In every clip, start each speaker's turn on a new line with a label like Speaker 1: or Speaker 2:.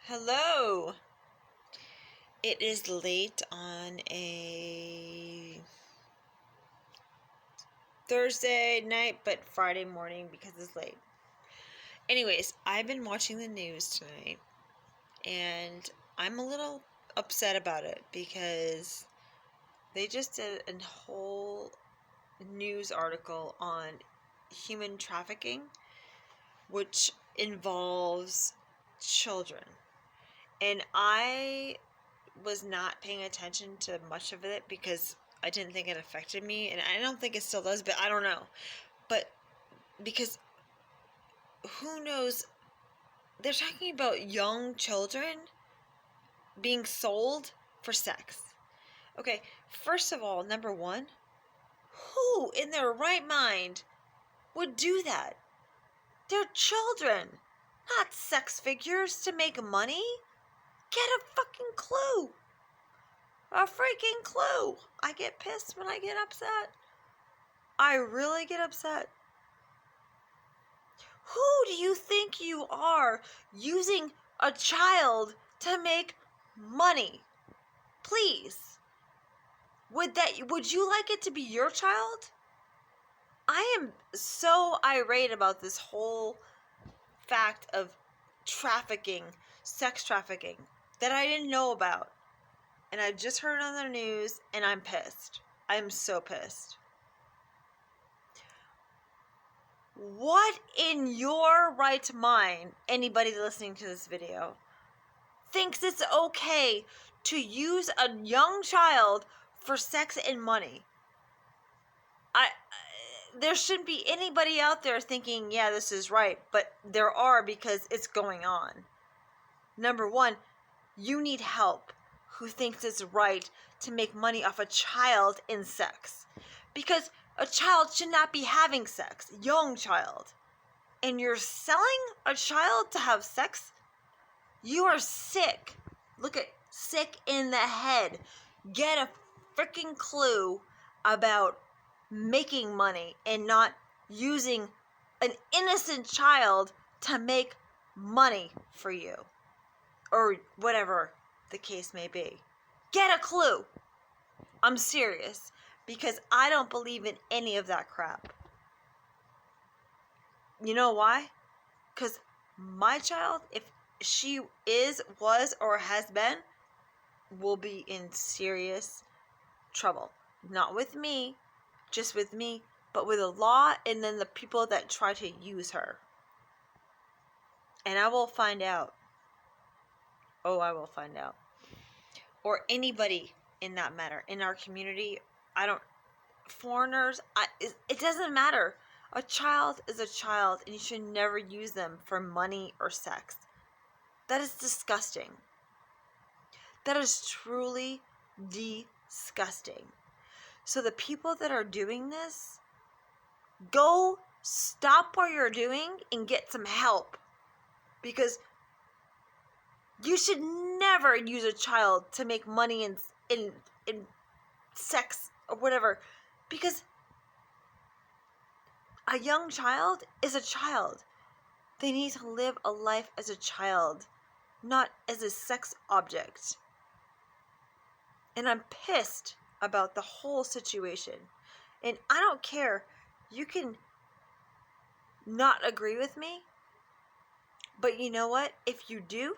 Speaker 1: Hello. It is late on a Thursday night, but Friday morning because it's late. Anyways, I've been watching the news tonight, and I'm a little upset about it because they just did a whole news article on human trafficking, which involves children. And I was not paying attention to much of it because I didn't think it affected me, and I don't think it still does, but I don't know. But because who knows, they're talking about young children being sold for sex. Okay, first of all, number one, who in their right mind would do that? They're children, not sex figures to make money. Get a fucking clue. A freaking clue. I get pissed when I get upset. I really get upset. Who do you think you are using a child to make money? Please. Would you like it to be your child? I am so irate about this whole fact of trafficking, sex trafficking, that I didn't know about. And I just heard it on the news, and I'm pissed. I'm so pissed. What in your right mind, anybody listening to this video, thinks it's okay to use a young child for sex and money? There shouldn't be anybody out there thinking, yeah, this is right, but there are, because it's going on. Number one, you need help who thinks it's right to make money off a child in sex. Because a child should not be having sex. Young child. And you're selling a child to have sex? You are sick. Look at sick in the head. Get a freaking clue about making money and not using an innocent child to make money for you. Or whatever the case may be. Get a clue. I'm serious. Because I don't believe in any of that crap. You know why? Because my child, if she was, or has been, will be in serious trouble. Not with me, just with me, but with the law and then the people that try to use her. And I will find out. Oh, I will find out. Or anybody in that matter, in our community. Foreigners, it doesn't matter. A child is a child, and you should never use them for money or sex. That is disgusting. That is truly disgusting. So the people that are doing this, go stop what you're doing and get some help. Because you should never use a child to make money in sex or whatever. Because a young child is a child. They need to live a life as a child, not as a sex object. And I'm pissed about the whole situation. And I don't care. You can not agree with me. But you know what? If you do,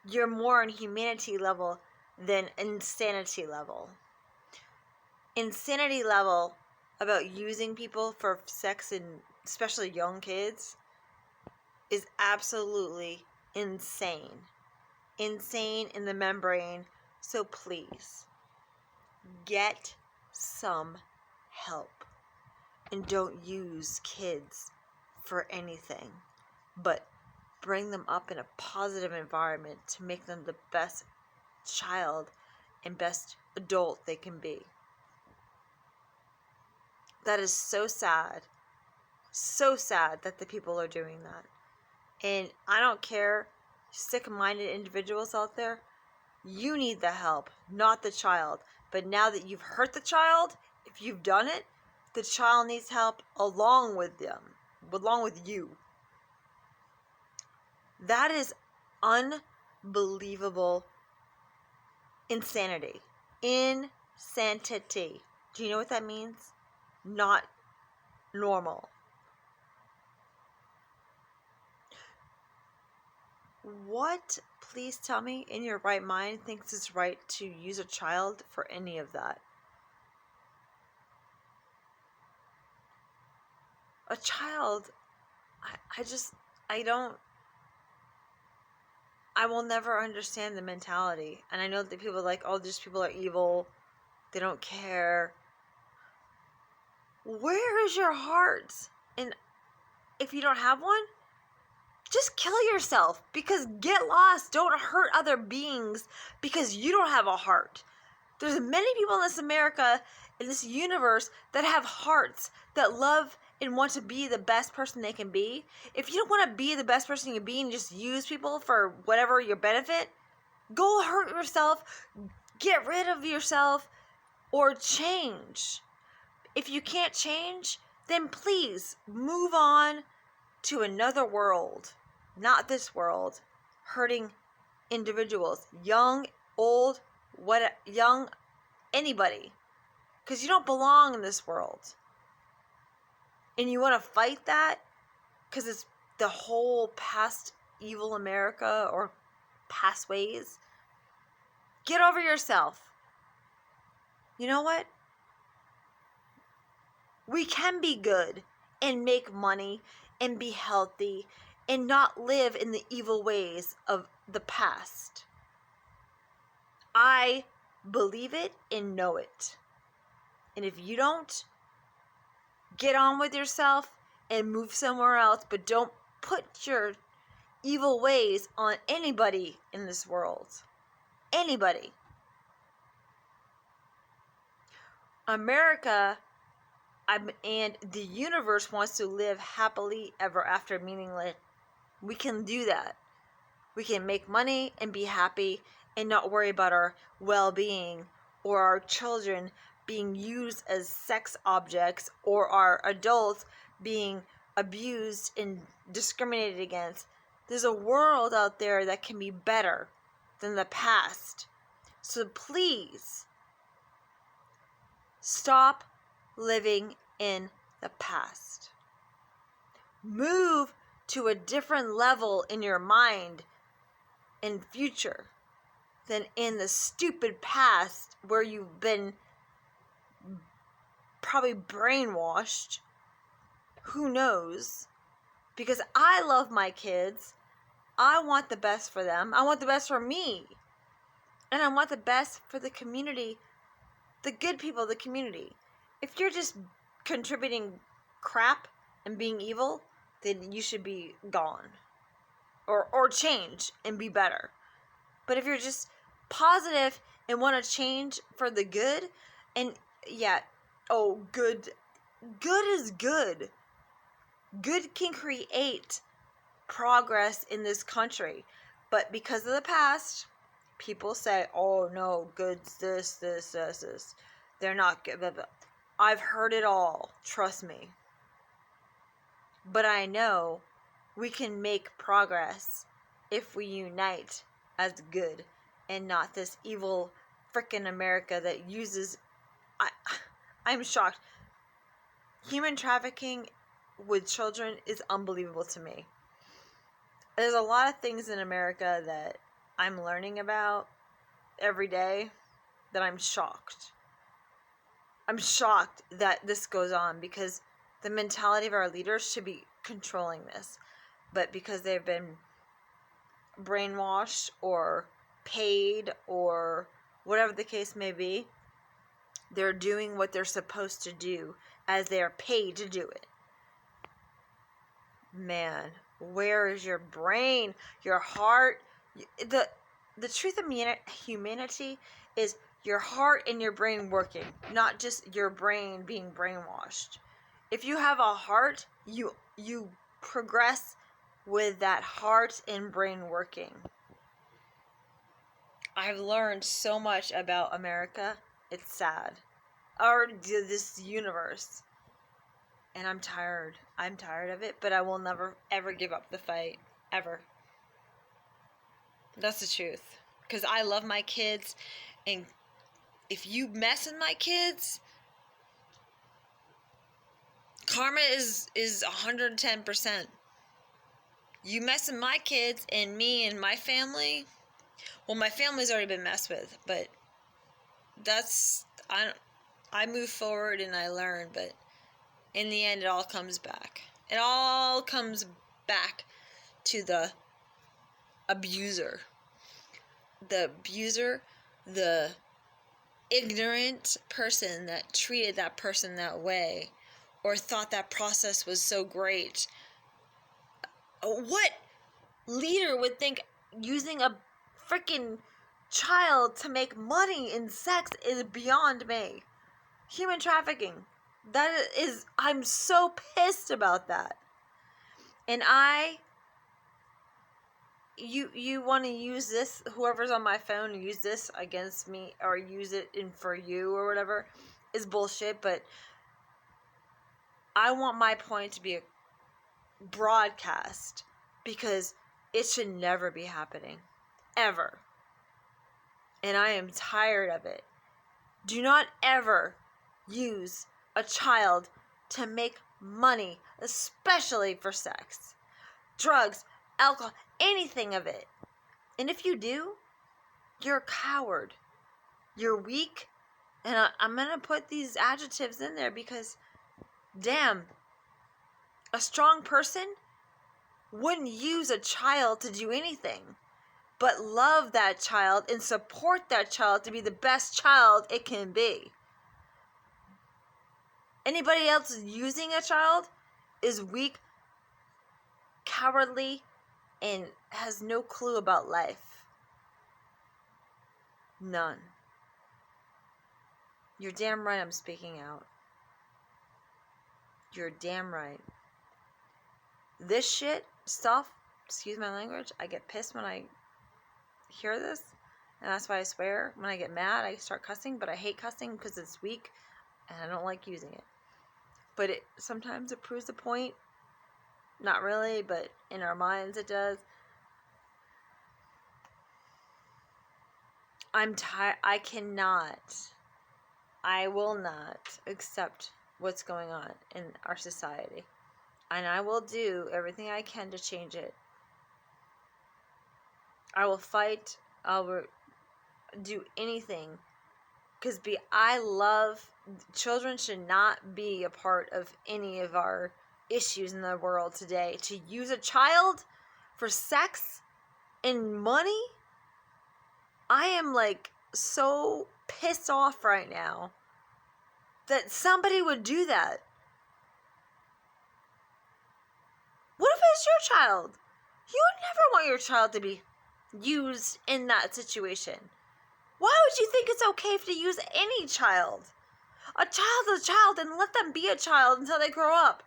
Speaker 1: you're more on humanity level than insanity level. Insanity level about using people for sex, and especially young kids, is absolutely insane. Insane in the membrane. So please, get some help. And don't use kids for anything. But bring them up in a positive environment to make them the best child and best adult they can be. That is so sad. So sad that the people are doing that. And I don't care, sick-minded individuals out there, you need the help, not the child. But now that you've hurt the child, if you've done it, the child needs help along with them, along with you. That is unbelievable insanity. Insanity. Do you know what that means? Not normal. What, please tell me, in your right mind thinks it's right to use a child for any of that? A child, I don't, I will never understand the mentality. And I know that people are like, oh, these people are evil. They don't care. Where is your heart? And if you don't have one, just kill yourself, because get lost. Don't hurt other beings because you don't have a heart. There's many people in this America, in this universe, that have hearts, that love and want to be the best person they can be. If you don't want to be the best person you can be and just use people for whatever your benefit, go hurt yourself, get rid of yourself, or change. If you can't change, then please move on to another world, not this world, hurting individuals, young, old, young, anybody, because you don't belong in this world. And you want to fight that because it's the whole past evil America or past ways. Get over yourself. You know what? We can be good and make money and be healthy and not live in the evil ways of the past. I believe it and know it. And if you don't, get on with yourself and move somewhere else, but don't put your evil ways on anybody in this world. Anybody. America and the universe wants to live happily ever after, meaning like we can do that. We can make money and be happy and not worry about our well-being or our children being used as sex objects or our adults being abused and discriminated against. There's a world out there that can be better than the past. So please stop living in the past. Move to a different level in your mind and future than in the stupid past where you've been probably brainwashed. Who knows? Because I love my kids. I want the best for them. I want the best for me. And I want the best for the community, the good people of the community. If you're just contributing crap and being evil, then you should be gone. Or change and be better. But if you're just positive and want to change for the good, and yeah, oh, good is good. Good can create progress in this country. But because of the past, people say, oh no, good's this. They're not good. Blah, blah. I've heard it all. Trust me. But I know we can make progress if we unite as good and not this evil frickin' America that uses... I'm shocked. Human trafficking with children is unbelievable to me. There's a lot of things in America that I'm learning about every day that I'm shocked. I'm shocked that this goes on because the mentality of our leaders should be controlling this. But because they've been brainwashed or paid or whatever the case may be, they're doing what they're supposed to do as they're paid to do it. Man, where is your brain, your heart? The truth of humanity is your heart and your brain working, not just your brain being brainwashed. If you have a heart, you progress with that heart and brain working. I've learned so much about America. It's sad. Or this universe. And I'm tired. I'm tired of it, but I will never, ever give up the fight. Ever. That's the truth. Because I love my kids, and if you mess with my kids, karma is 110%. You mess with my kids and me and my family, well, my family's already been messed with, but that's, I move forward and I learn, but in the end, it all comes back. It all comes back to the abuser. The abuser, the ignorant person that treated that person that way or thought that process was so great. What leader would think using a freaking child to make money in sex is beyond me? Human trafficking. That is, I'm so pissed about that. And you want to use this, whoever's on my phone, use this against me or use it in for you or whatever, is bullshit. But I want my point to be a broadcast because it should never be happening. Ever. And I am tired of it. Do not ever use a child to make money, especially for sex, drugs, alcohol, anything of it. And if you do, you're a coward. You're weak. And I'm going to put these adjectives in there because, damn, a strong person wouldn't use a child to do anything but love that child and support that child to be the best child it can be. Anybody else using a child is weak, cowardly, and has no clue about life. None. You're damn right I'm speaking out. You're damn right. This shit stuff, excuse my language, I get pissed when I hear this, and that's why I swear. When I get mad, I start cussing, but I hate cussing because it's weak, and I don't like using it. But sometimes it proves a point. Not really, but in our minds it does. I'm tired. I will not accept what's going on in our society. And I will do everything I can to change it. I will fight. I will do anything. Because children should not be a part of any of our issues in the world today. To use a child for sex and money? I am like so pissed off right now that somebody would do that. What if it's your child? You would never want your child to be used in that situation. Why would you think it's okay to use any child? A child is a child, and let them be a child until they grow up.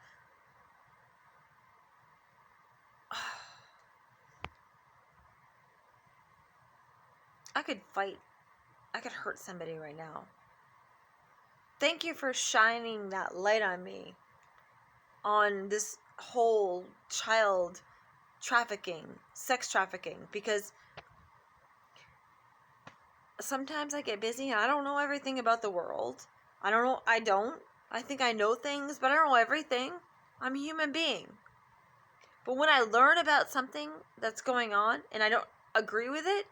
Speaker 1: I could fight. I could hurt somebody right now. Thank you for shining that light on me on this whole child trafficking, sex trafficking, because sometimes I get busy and I don't know everything about the world. I think I know things, but I don't know everything. I'm a human being. But when I learn about something that's going on and I don't agree with it,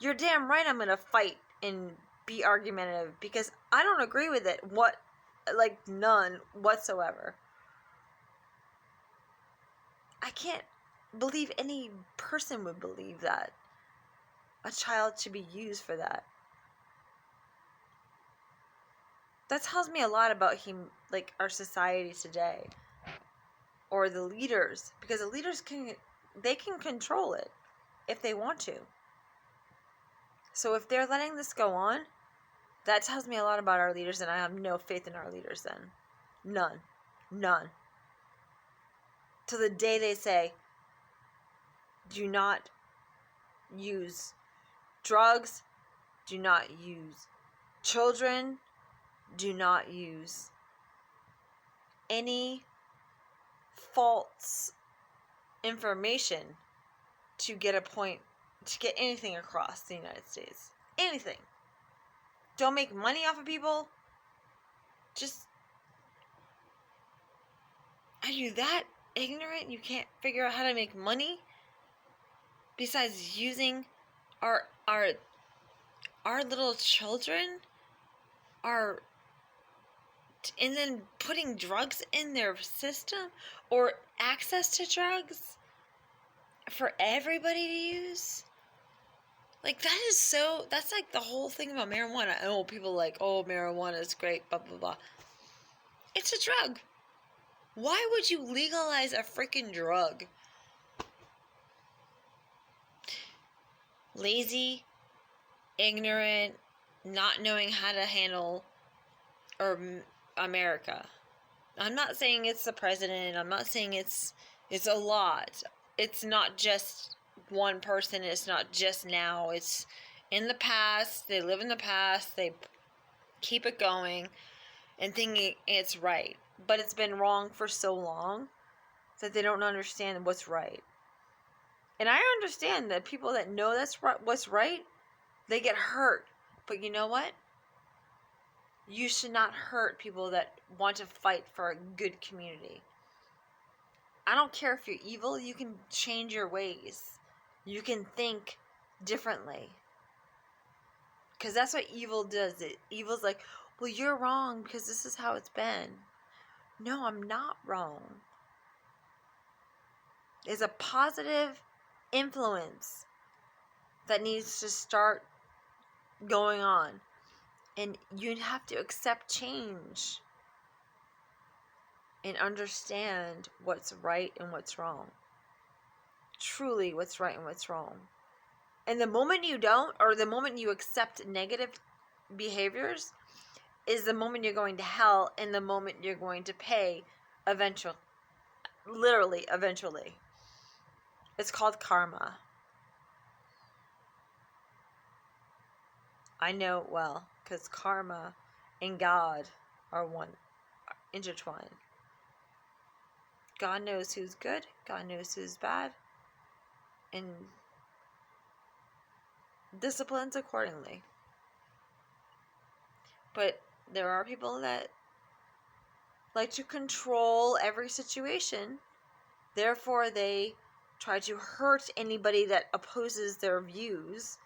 Speaker 1: you're damn right I'm going to fight and be argumentative because I don't agree with it. None whatsoever. I can't believe any person would believe that a child should be used for that. That tells me a lot about our society today, or the leaders, because the leaders can control it if they want to. So if they're letting this go on, that tells me a lot about our leaders, and I have no faith in our leaders then. None. Till the day they say, do not use drugs, do not use children, do not use any false information to get a point to get anything across the United States. Anything. Don't make money off of people. Just, are you that ignorant you can't figure out how to make money? Besides using our little children, and then putting drugs in their system, or access to drugs for everybody to use. Like, that's like the whole thing about marijuana. Oh, people are like, oh, marijuana is great, blah, blah, blah. It's a drug. Why would you legalize a freaking drug? Lazy, ignorant, not knowing how to handle America. I'm not saying it's the president. I'm not saying it's a lot. It's not just one person. It's not just now. It's in the past. They live in the past. They keep it going and thinking it's right. But it's been wrong for so long that they don't understand what's right. And I understand that people that know that's what's right, they get hurt. But you know what? You should not hurt people that want to fight for a good community. I don't care if you're evil, you can change your ways. You can think differently. Because that's what evil does. Evil's like, well, you're wrong because this is how it's been. No, I'm not wrong. There's a positive influence that needs to start going on. And you have to accept change and understand what's right and what's wrong. Truly what's right and what's wrong. And the moment you don't, or the moment you accept negative behaviors, is the moment you're going to hell, and the moment you're going to pay eventually. Literally, eventually. It's called karma. I know it well, because karma and God are intertwined. God knows who's good, God knows who's bad, and disciplines accordingly. But there are people that like to control every situation. Therefore, they try to hurt anybody that opposes their views,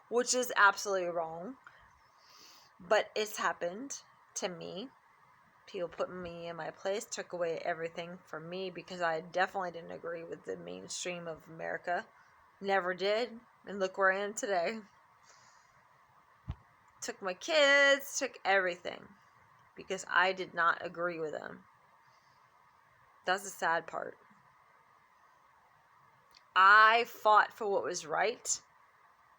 Speaker 1: which is absolutely wrong. But it's happened to me. People put me in my place, took away everything from me because I definitely didn't agree with the mainstream of America. Never did. And look where I am today. Took my kids, took everything because I did not agree with them. That's the sad part. I fought for what was right,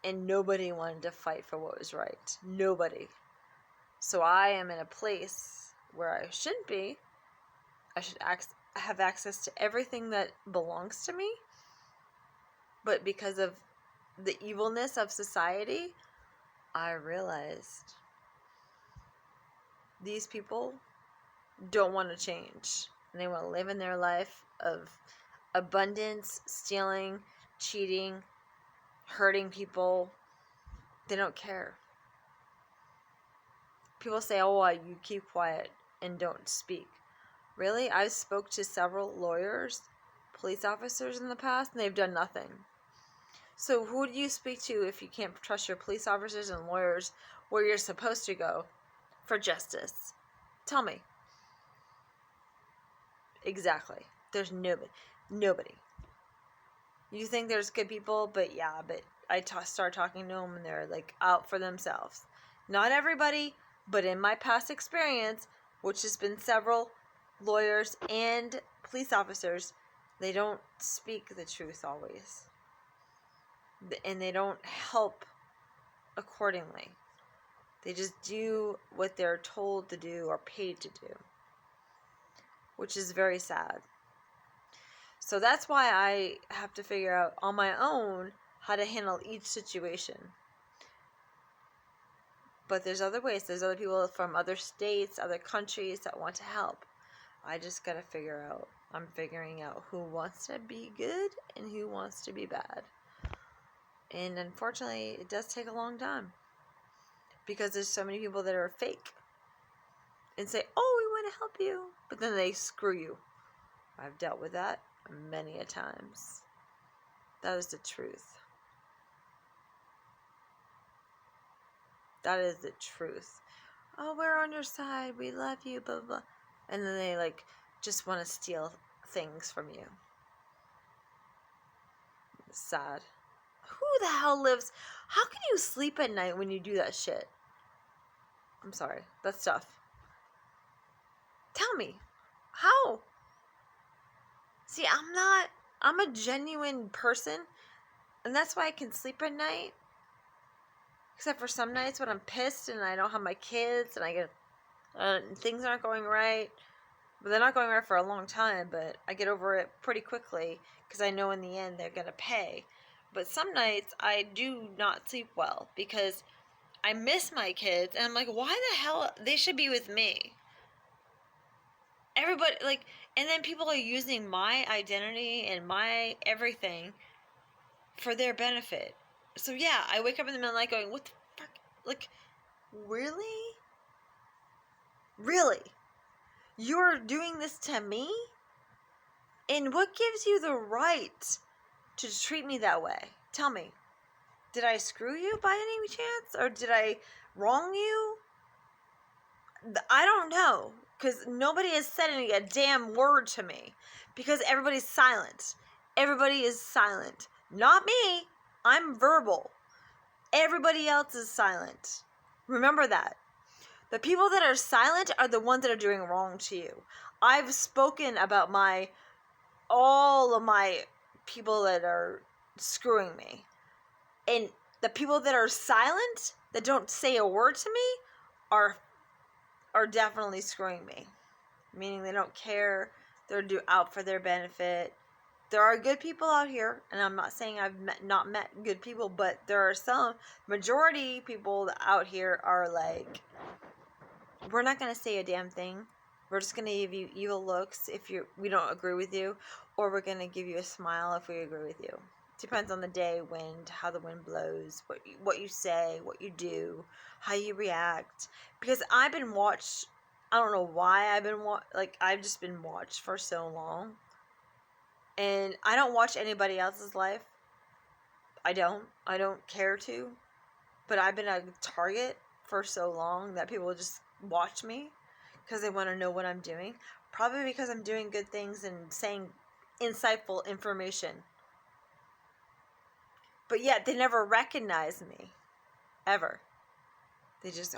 Speaker 1: and nobody wanted to fight for what was right. Nobody. So I am in a place where I shouldn't be. I should have access to everything that belongs to me. But because of the evilness of society, I realized these people don't want to change. And they want to live in their life of abundance, stealing, cheating, hurting people. They don't care. People say, oh, you keep quiet and don't speak. Really? I've spoke to several lawyers, police officers in the past, and they've done nothing. So who do you speak to if you can't trust your police officers and lawyers where you're supposed to go for justice? Tell me. Exactly. There's nobody. You think there's good people, but I start talking to them and they're like out for themselves. Not everybody, but in my past experience, which has been several lawyers and police officers, they don't speak the truth always. And they don't help accordingly. They just do what they're told to do or paid to do, which is very sad. So that's why I have to figure out on my own how to handle each situation. But there's other ways. There's other people from other states, other countries that want to help. I just got to figure out. I'm figuring out who wants to be good and who wants to be bad. And unfortunately, it does take a long time. Because there's so many people that are fake. And say, oh, we want to help you. But then they screw you. I've dealt with that many a times. That is the truth. That is the truth. Oh, we're on your side. We love you, blah, blah, blah. And then they, like, just want to steal things from you. It's sad. Who the hell lives? How can you sleep at night when you do that shit? I'm sorry. That's tough. Tell me. How? See, I'm a genuine person. And that's why I can sleep at night. Except for some nights when I'm pissed and I don't have my kids and I get things aren't going right. But they're not going right for a long time, but I get over it pretty quickly because I know in the end they're going to pay. But some nights I do not sleep well because I miss my kids and I'm like, why the hell? They should be with me. Everybody, like, and then people are using my identity and my everything for their benefit. So yeah, I wake up in the middle of the night going, what the fuck? Like, really? Really? You're doing this to me? And what gives you the right to treat me that way? Tell me. Did I screw you by any chance? Or did I wrong you? I don't know. Because nobody has said a damn word to me. Because everybody's silent. Everybody is silent. Not me. I'm verbal. Everybody else is silent. Remember that. The people that are silent are the ones that are doing wrong to you. I've spoken about all of my people that are screwing me. And the people that are silent, that don't say a word to me, are definitely screwing me. Meaning they don't care. They're out for their benefit. There are good people out here, and I'm not saying I've not met good people, but there are some, majority people out here are like, we're not going to say a damn thing. We're just going to give you evil looks if we don't agree with you, or we're going to give you a smile if we agree with you. Depends on the day, wind, how the wind blows, what you say, what you do, how you react. Because I've been watched, I don't know why I've just been watched for so long. And I don't watch anybody else's life. I don't care to. But I've been a target for so long that people just watch me because they want to know what I'm doing. Probably because I'm doing good things and saying insightful information. But yet they never recognize me. Ever. They just,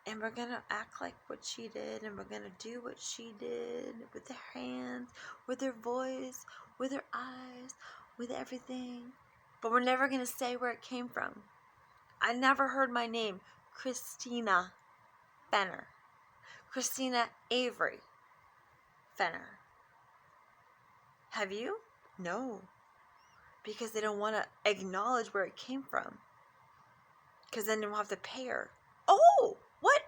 Speaker 1: and we're going to act like what she did, and we're going to do what she did with their hands, with their voice, with their eyes, with everything. But we're never going to say where it came from. I never heard my name, Christina Fenner. Christina Avery Fenner. Have you? No. Because they don't want to acknowledge where it came from. Because then they will have to pay her. Oh! What?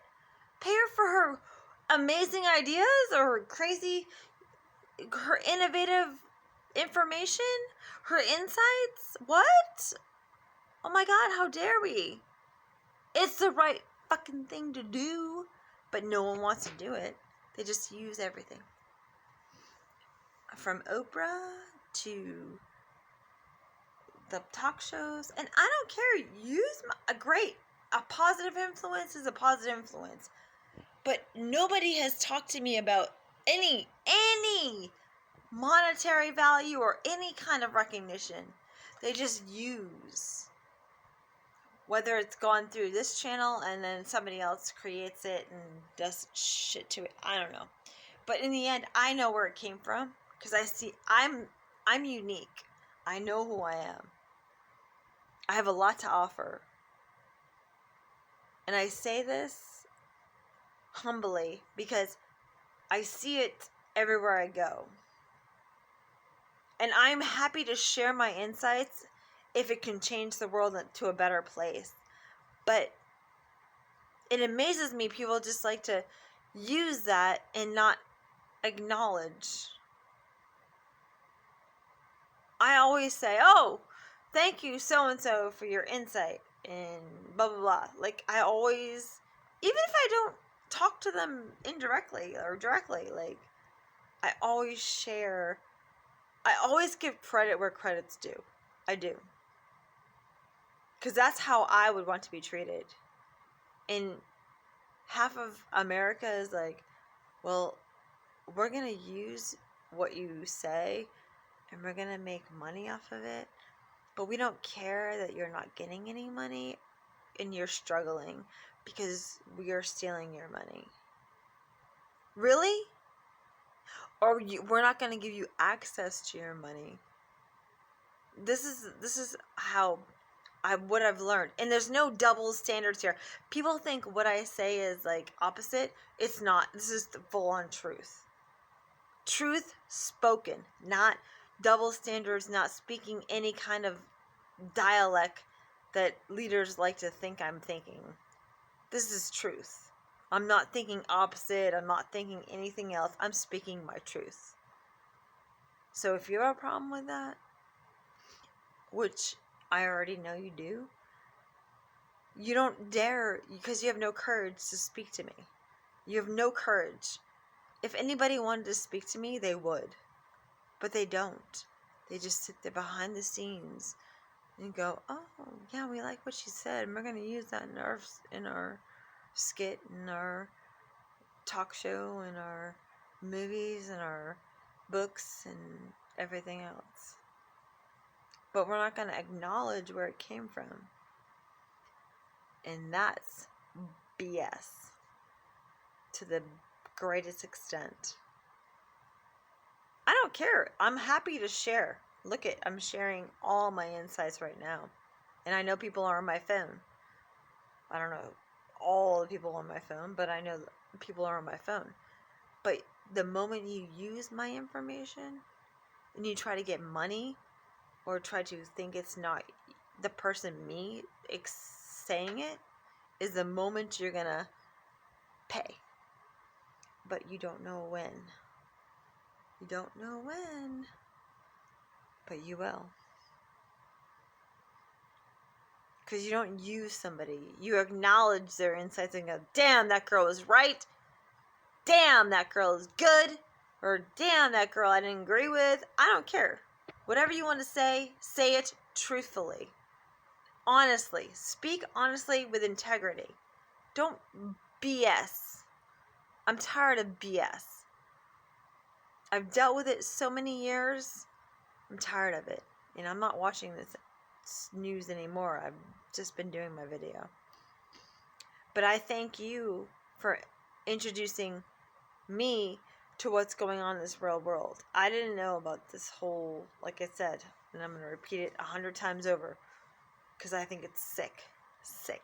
Speaker 1: Pay her for her amazing ideas or her innovative information? Her insights? What? Oh my God, how dare we? It's the right fucking thing to do, but no one wants to do it. They just use everything. From Oprah to the talk shows, and I don't care. Use a positive influence is a positive influence. But nobody has talked to me about any monetary value or any kind of recognition. They just use. Whether it's gone through this channel and then somebody else creates it and does shit to it. I don't know. But in the end, I know where it came from. Because I'm unique. I know who I am. I have a lot to offer. And I say this humbly because I see it everywhere I go. And I'm happy to share my insights if it can change the world to a better place. But it amazes me people just like to use that and not acknowledge. I always say, thank you so-and-so for your insight and blah blah blah. Like, I always, even if I don't talk to them indirectly or directly, like, I always share, I always give credit where credit's due. I do. Because that's how I would want to be treated. And half of America is like, well, we're going to use what you say and we're going to make money off of it. But we don't care that you're not getting any money and you're struggling because we are stealing your money. Really? Or we're not going to give you access to your money. This is how what I've learned. And there's no double standards here. People think what I say is like opposite. It's not. This is the full on truth. Truth spoken, not double standards, not speaking any kind of dialect that leaders like to think I'm thinking. This is truth. I'm not thinking opposite. I'm not thinking anything else. I'm speaking my truth. So if you have a problem with that, which I already know you do, you don't dare, because you have no courage to speak to me. You have no courage. If anybody wanted to speak to me, they would. But they don't. They just sit there behind the scenes and go, oh, yeah, we like what she said, and we're going to use that in our skit, in our talk show, in our movies, in our books, and everything else. But we're not going to acknowledge where it came from. And that's BS to the greatest extent. I don't care. I'm happy to share. Look it, I'm sharing all my insights right now. And I know people are on my phone. I don't know all the people on my phone, but I know people are on my phone. But the moment you use my information and you try to get money or try to think it's not the person me saying it, is the moment you're gonna pay. But you don't know when. You don't know when, but you will. Because you don't use somebody. You acknowledge their insights and go, damn, that girl was right. Damn, that girl is good. Or damn, that girl I didn't agree with. I don't care. Whatever you want to say it truthfully. Honestly. Speak honestly with integrity. Don't BS. I'm tired of BS. I've dealt with it so many years. I'm tired of it. And I'm not watching this news anymore. I've just been doing my video. But I thank you for introducing me to what's going on in this real world. I didn't know about this whole, like I said, and I'm going to repeat it 100 times over because I think it's sick. Sick.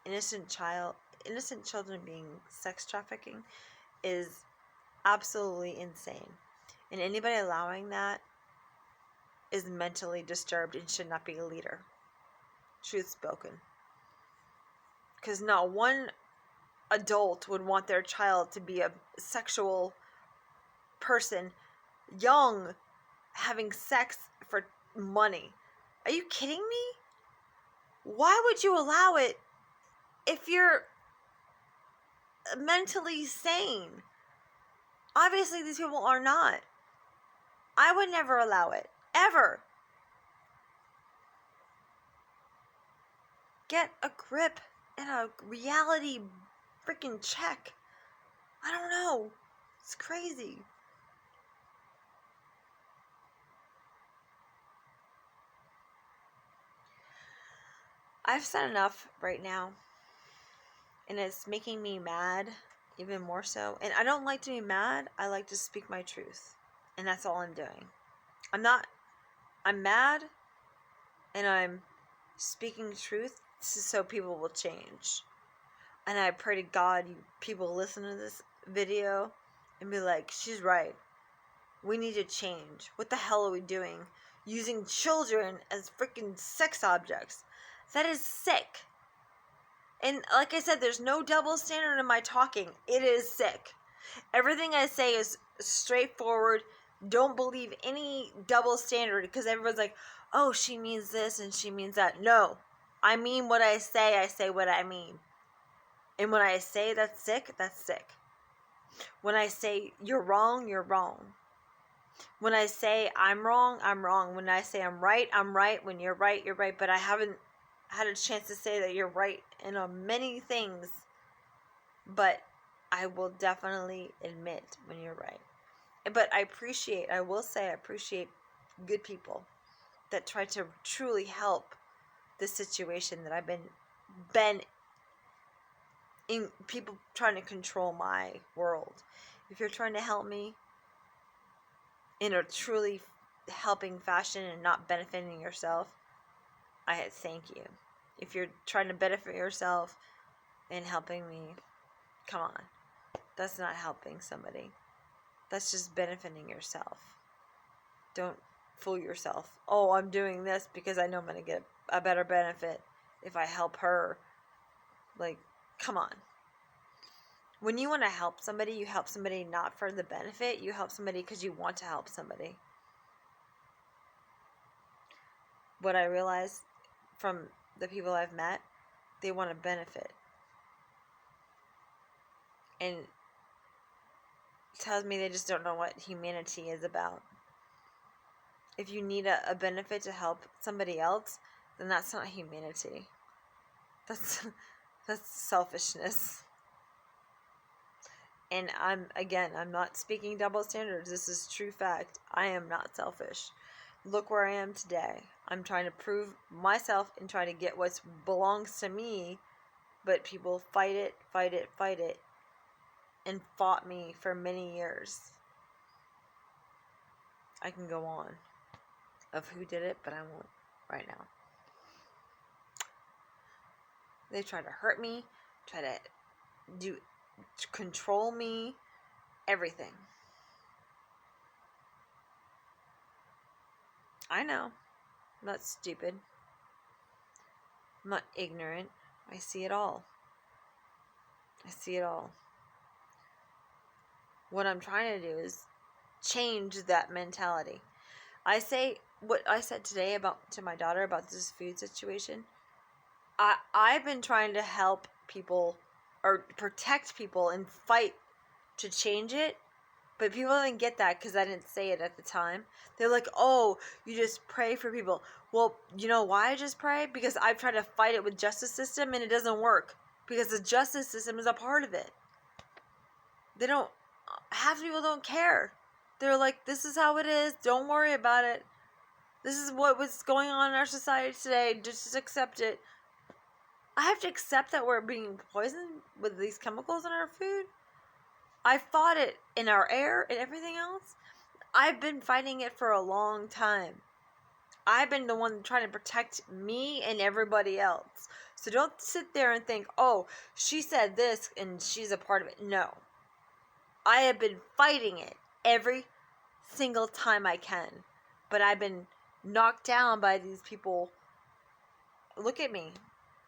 Speaker 1: Innocent children being sex trafficking is absolutely insane. And anybody allowing that is mentally disturbed and should not be a leader. Truth spoken. Because not one adult would want their child to be a sexual person, young, having sex for money. Are you kidding me? Why would you allow it if you're mentally sane? Obviously, these people are not. I would never allow it. Ever. Get a grip and a reality freaking check. I don't know. It's crazy. I've said enough right now. And it's making me mad even more so. And I don't like to be mad. I like to speak my truth. And that's all I'm doing. I'm mad and I'm speaking truth so people will change. And I pray to God you people listen to this video and be like, she's right. We need to change. What the hell are we doing? Using children as freaking sex objects. That is sick. And like I said, there's no double standard in my talking. It is sick. Everything I say is straightforward, Don't believe any double standard because everyone's like, oh, she means this and she means that. No, I mean what I say what I mean. And when I say that's sick, that's sick. When I say you're wrong, you're wrong. When I say I'm wrong, I'm wrong. When I say I'm right, I'm right. When you're right, you're right. But I haven't had a chance to say that you're right in many things. But I will definitely admit when you're right. But I will say I appreciate good people that try to truly help the situation that I've been in, people trying to control my world. If you're trying to help me in a truly helping fashion and not benefiting yourself, I thank you. If you're trying to benefit yourself and helping me, come on. That's not helping somebody. That's just benefiting yourself. Don't fool yourself. Oh, I'm doing this because I know I'm going to get a better benefit if I help her. Like, come on. When you want to help somebody, you help somebody not for the benefit. You help somebody because you want to help somebody. What I realized from the people I've met, they want to benefit. And it tells me they just don't know what humanity is about. If you need a benefit to help somebody else, then that's not humanity. That's selfishness. And I'm not speaking double standards. This is true fact. I am not selfish. Look where I am today. I'm trying to prove myself and trying to get what belongs to me, but people fight it, and fought me for many years. I can go on of who did it, but I won't right now. They try to hurt me, try to control me, everything. I know. I'm not stupid. I'm not ignorant. I see it all. What I'm trying to do is change that mentality. I say what I said today to my daughter about this food situation. I've been trying to help people or protect people and fight to change it, but people didn't get that because I didn't say it at the time. They're like, oh, you just pray for people. Well, you know why I just pray? Because I've tried to fight it with justice system and it doesn't work. Because the justice system is a part of it. Half people don't care. They're like, this is how it is. Don't worry about it. This is what was going on in our society today. Just accept it. I have to accept that we're being poisoned with these chemicals in our food. I fought it in our air and everything else. I've been fighting it for a long time. I've been the one trying to protect me and everybody else. So don't sit there and think, oh, she said this and she's a part of it. No. I have been fighting it every single time I can. But I've been knocked down by these people. Look at me.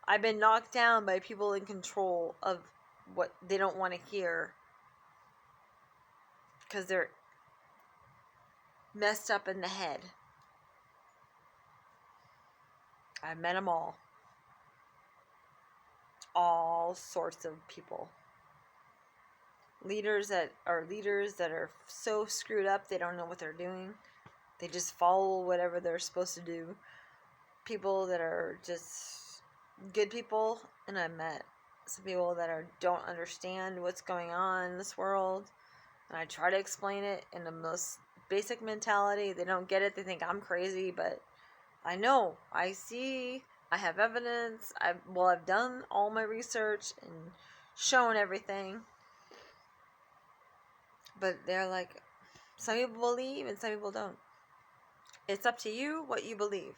Speaker 1: I've been knocked down by people in control of what they don't want to hear. Because they're messed up in the head. I've met them all. All sorts of people. Leaders that are so screwed up they don't know what they're doing. They just follow whatever they're supposed to do. People that are just good people, and I've met some people that don't understand what's going on in this world, and I try to explain it in the most basic mentality. They don't get it. They think I'm crazy, but I know. I see. I have evidence. I've done all my research and shown everything. But they're like, some people believe and some people don't. It's up to you what you believe.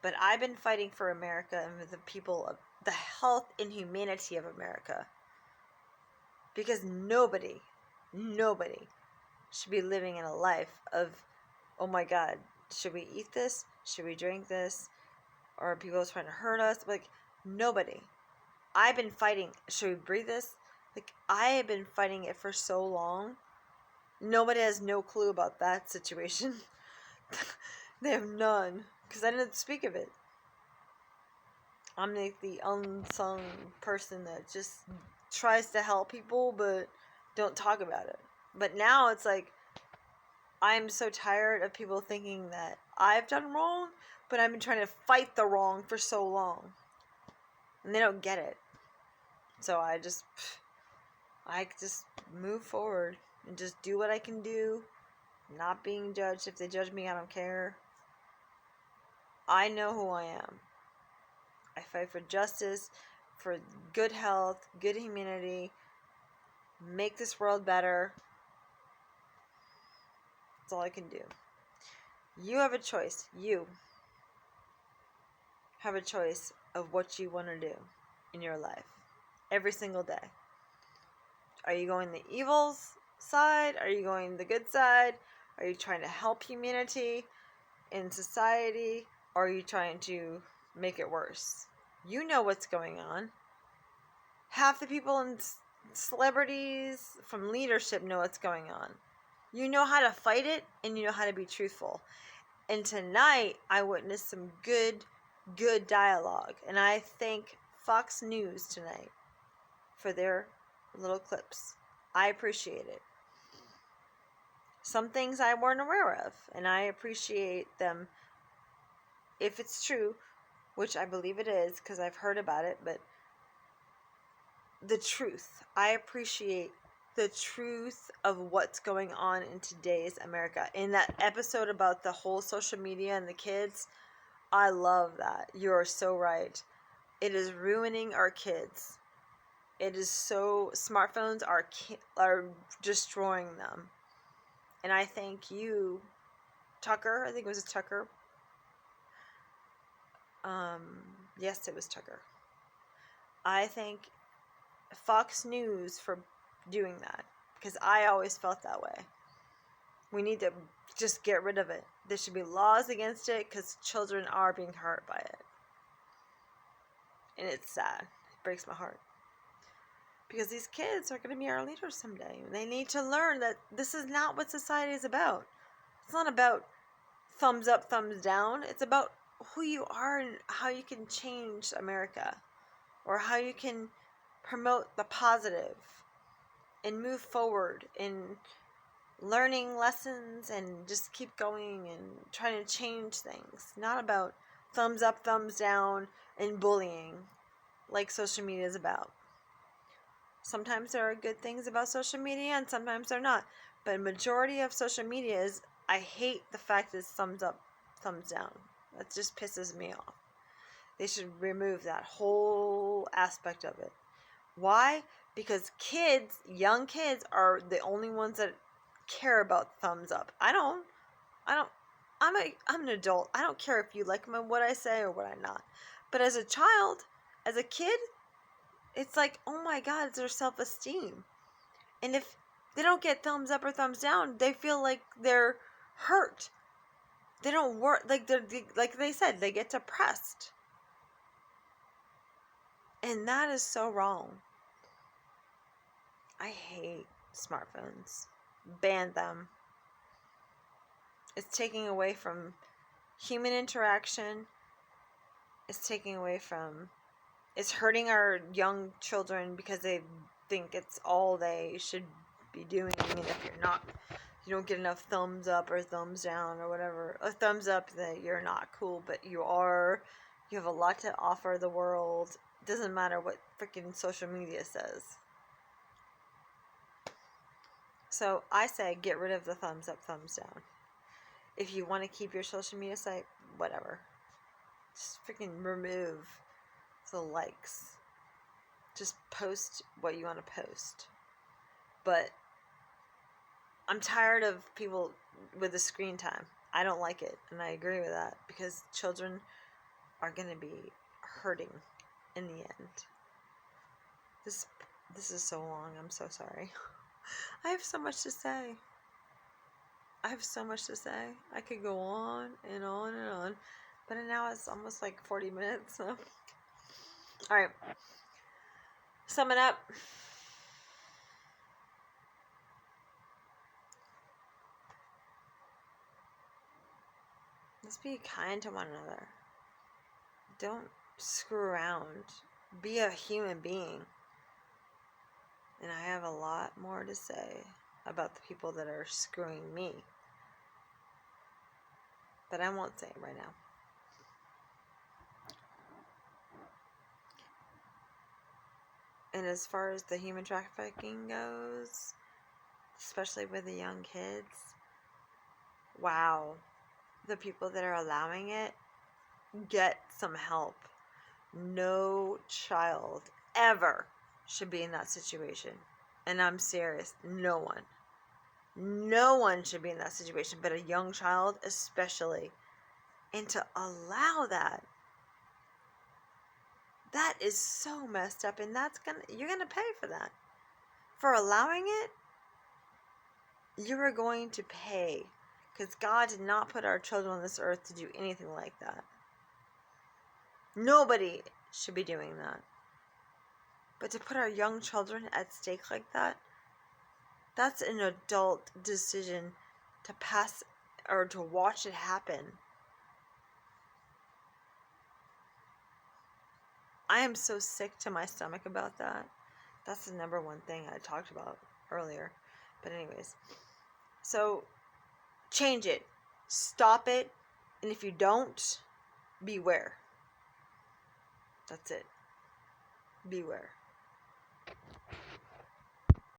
Speaker 1: But I've been fighting for America and for the people of the health and humanity of America. Because nobody should be living in a life of, oh my God, should we eat this? Should we drink this? Or are people trying to hurt us? Like, nobody. I've been fighting, should we breathe this? Like, I have been fighting it for so long. Nobody has no clue about that situation. They have none, because I didn't speak of it. I'm like the unsung person that just tries to help people but don't talk about it. But now it's like I'm so tired of people thinking that I've done wrong, but I've been trying to fight the wrong for so long. And they don't get it. So I just move forward and just do what I can do. Not being judged. If they judge me, I don't care. I know who I am. I fight for justice, for good health, good humanity, make this world better. That's all I can do. You have a choice. You have a choice of what you want to do in your life every single day. Are you going the evil side? Are you going the good side? Are you trying to help humanity in society? Or are you trying to make it worse? You know what's going on. Half the people in celebrities from leadership know what's going on. You know how to fight it, and you know how to be truthful. And tonight, I witnessed some good dialogue. And I thank Fox News tonight for their little clips. I appreciate it. Some things I weren't aware of, and I appreciate them if it's true, which I believe it is because I've heard about it, but the truth. I appreciate the truth of what's going on in today's America. In that episode about the whole social media and the kids, I love that. You are so right. It is ruining our kids. It is so, smartphones are destroying them. And I thank you, Tucker. I think it was Tucker. Yes, it was Tucker. I thank Fox News for doing that, because I always felt that way. We need to just get rid of it. There should be laws against it, because children are being hurt by it. And it's sad. It breaks my heart. Because these kids are going to be our leaders someday. They need to learn that this is not what society is about. It's not about thumbs up, thumbs down. It's about who you are and how you can change America. Or how you can promote the positive and move forward in learning lessons and just keep going and trying to change things. Not about thumbs up, thumbs down, and bullying like social media is about. Sometimes there are good things about social media and sometimes they're not. But majority of social media is, I hate the fact that it's thumbs up, thumbs down. That just pisses me off. They should remove that whole aspect of it. Why? Because kids, young kids, are the only ones that care about thumbs up. I'm an adult. I don't care if you like what I say or what I'm not. But as a child, as a kid, it's like, oh my God, it's their self-esteem. And if they don't get thumbs up or thumbs down, they feel like they're hurt. They don't work, like they said, they get depressed. And that is so wrong. I hate smartphones. Ban them. It's taking away from human interaction. It's hurting our young children because they think it's all they should be doing. And if you don't get enough thumbs up or thumbs down or whatever, a thumbs up, that you're not cool, but you have a lot to offer the world. It doesn't matter what freaking social media says. So I say get rid of the thumbs up, thumbs down. If you want to keep your social media site, whatever. Just freaking remove the likes. Just post what you want to post. But I'm tired of people with the screen time. I don't like it, and I agree with that, because children are going to be hurting in the end. This is so long. I'm so sorry. I have so much to say. I could go on and on and on. But now it's almost like 40 minutes. So. Alright. Sum it up. Let's be kind to one another. Don't screw around. Be a human being. And I have a lot more to say about the people that are screwing me. But I won't say it right now. And as far as the human trafficking goes, especially with the young kids, wow. The people that are allowing it, get some help. No child ever should be in that situation. And I'm serious. No one. No one should be in that situation, but a young child especially. And to allow that, that is so messed up, and you're gonna pay for that. For allowing it, you are going to pay. Because God did not put our children on this earth to do anything like that. Nobody should be doing that. But to put our young children at stake like that, that's an adult decision to pass or to watch it happen. I am so sick to my stomach about that. That's the number one thing I talked about earlier. But anyways, so change it. Stop it. And if you don't, beware. That's it. Beware.